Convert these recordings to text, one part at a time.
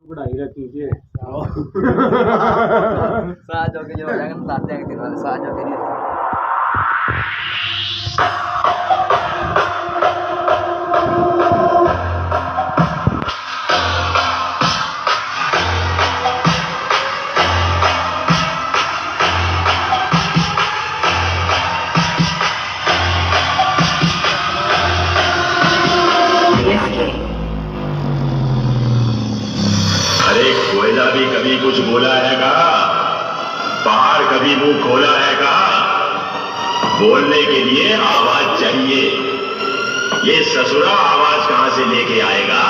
Udah akhirnya tinggi. Oh. Saat joget juga jangan tante yang tinggal saat joget ini. अरे कोयला भी कभी कुछ बोला है का? पहाड़ कभी मुंह खोला है का? बोलने के लिए आवाज चाहिए। ये ससुरा आवाज कहां से लेके आएगा?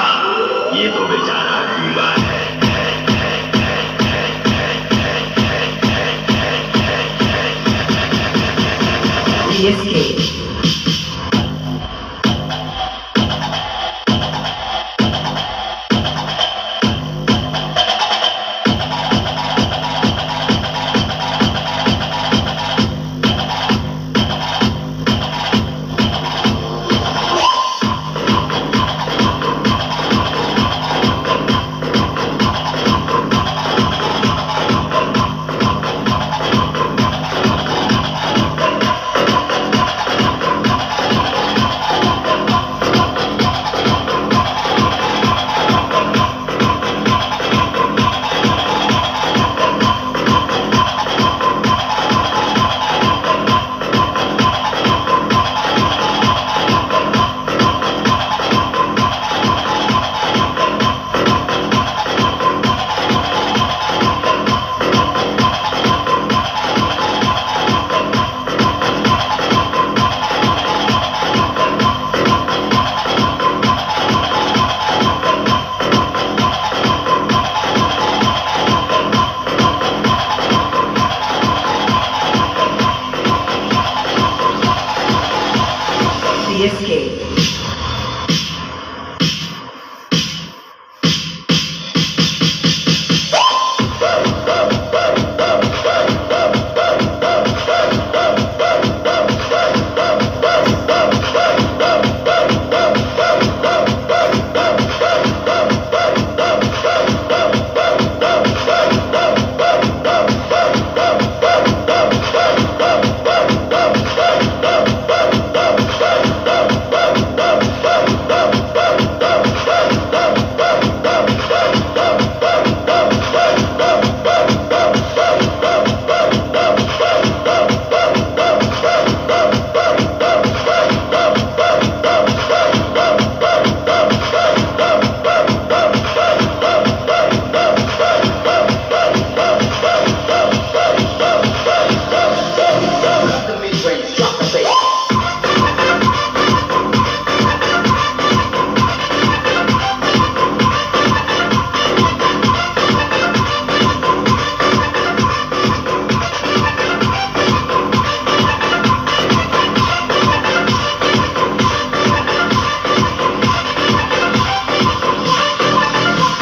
ये तो बेचारा डूबा है।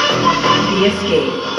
Escape.